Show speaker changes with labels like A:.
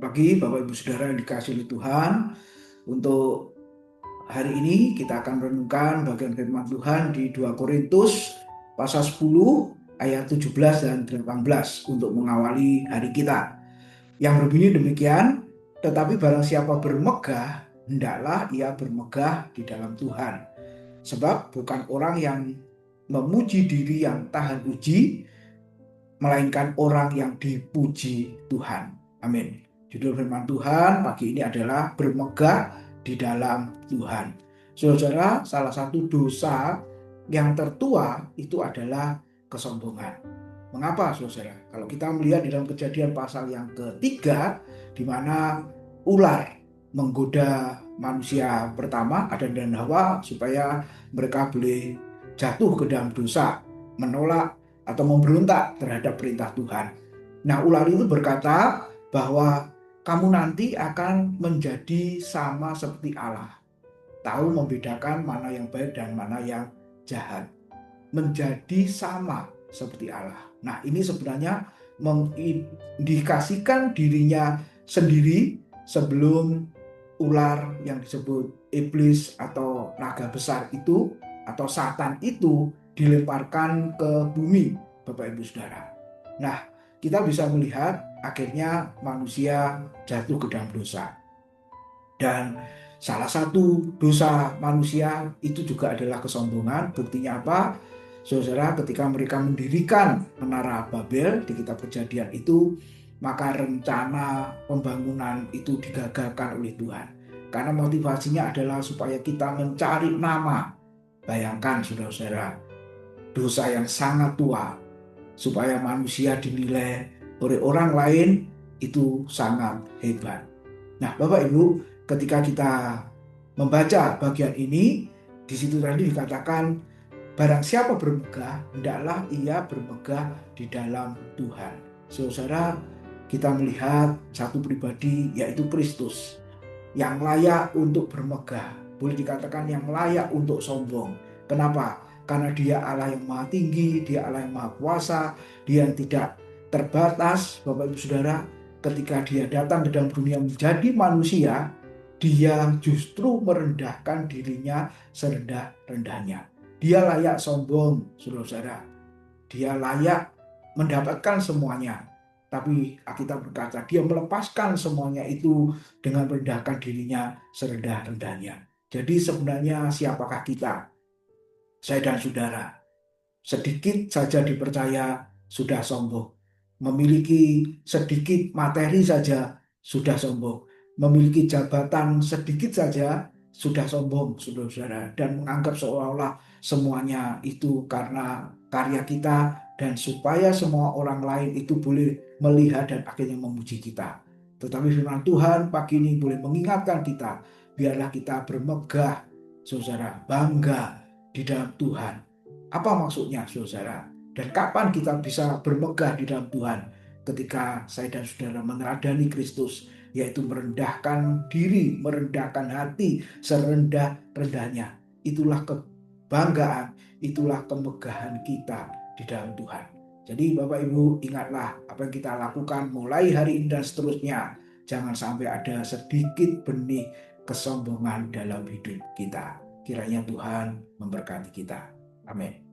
A: pagi Bapak Ibu Saudara yang dikasihi oleh Tuhan. Untuk hari ini kita akan merenungkan bagian firman Tuhan di 2 Korintus pasal 10 ayat 17 dan 18 untuk mengawali hari kita. Yang berbunyi demikian, tetapi barang siapa bermegah, hendaklah ia bermegah di dalam Tuhan. Sebab bukan orang yang memuji diri yang tahan uji, melainkan orang yang dipuji Tuhan. Amin. Judul firman Tuhan pagi ini adalah bermegah di dalam Tuhan. Saudara, salah satu dosa yang tertua itu adalah kesombongan. Mengapa, saudara? Kalau kita melihat di dalam Kejadian pasal yang ketiga, di mana ular menggoda manusia pertama, Adam dan Hawa, supaya mereka boleh jatuh ke dalam dosa, menolak atau memberontak terhadap perintah Tuhan. Nah, ular itu berkata bahwa kamu nanti akan menjadi sama seperti Allah, tahu membedakan mana yang baik dan mana yang jahat, menjadi sama seperti Allah. Nah, ini sebenarnya mengindikasikan dirinya sendiri sebelum ular yang disebut iblis atau naga besar itu atau Satan itu dilemparkan ke bumi, Bapak Ibu Saudara. Nah, kita bisa melihat akhirnya manusia jatuh ke dalam dosa. Dan salah satu dosa manusia itu juga adalah kesombongan. Buktinya apa? Saudara, ketika mereka mendirikan menara Babel di kitab Kejadian itu, maka rencana pembangunan itu digagalkan oleh Tuhan. Karena motivasinya adalah supaya kita mencari nama. Bayangkan saudara-saudara, dosa yang sangat tua, supaya manusia dinilai oleh orang lain itu sangat hebat. Nah, Bapak Ibu, ketika kita membaca bagian ini, di situ tadi dikatakan, barang siapa bermegah, hendaklah ia bermegah di dalam Tuhan. Saudara, kita melihat satu pribadi, yaitu Kristus, yang layak untuk bermegah. Boleh dikatakan yang layak untuk sombong. Kenapa? Karena dia Allah yang maha tinggi, dia Allah yang maha kuasa, dia yang tidak terbatas. Bapak Ibu Saudara, ketika dia datang ke dalam dunia menjadi manusia, dia justru merendahkan dirinya serendah-rendahnya. Dia layak sombong, saudara-saudara. Dia layak mendapatkan semuanya. Tapi Alkitab berkata, dia melepaskan semuanya itu dengan merendahkan dirinya serendah-rendahnya. Jadi sebenarnya siapakah kita? Saya dan saudara, sedikit saja dipercaya sudah sombong. Memiliki sedikit materi saja sudah sombong. Memiliki jabatan sedikit saja sudah sombong, saudara-saudara. Dan menganggap seolah-olah semuanya itu karena karya kita dan supaya semua orang lain itu boleh melihat dan akhirnya memuji kita. Tetapi firman Tuhan pagi ini boleh mengingatkan kita, biarlah kita bermegah, saudara, bangga di dalam Tuhan. Apa maksudnya, saudara? Dan kapan kita bisa bermegah di dalam Tuhan? Ketika saya dan saudara meneladani Kristus, yaitu merendahkan diri, merendahkan hati serendah-rendahnya. Itulah kebanggaan, itulah kemegahan kita di dalam Tuhan. Jadi Bapak Ibu, ingatlah apa yang kita lakukan mulai hari ini dan seterusnya. Jangan sampai ada sedikit benih kesombongan dalam hidup kita. Kiranya Tuhan memberkati kita. Amin.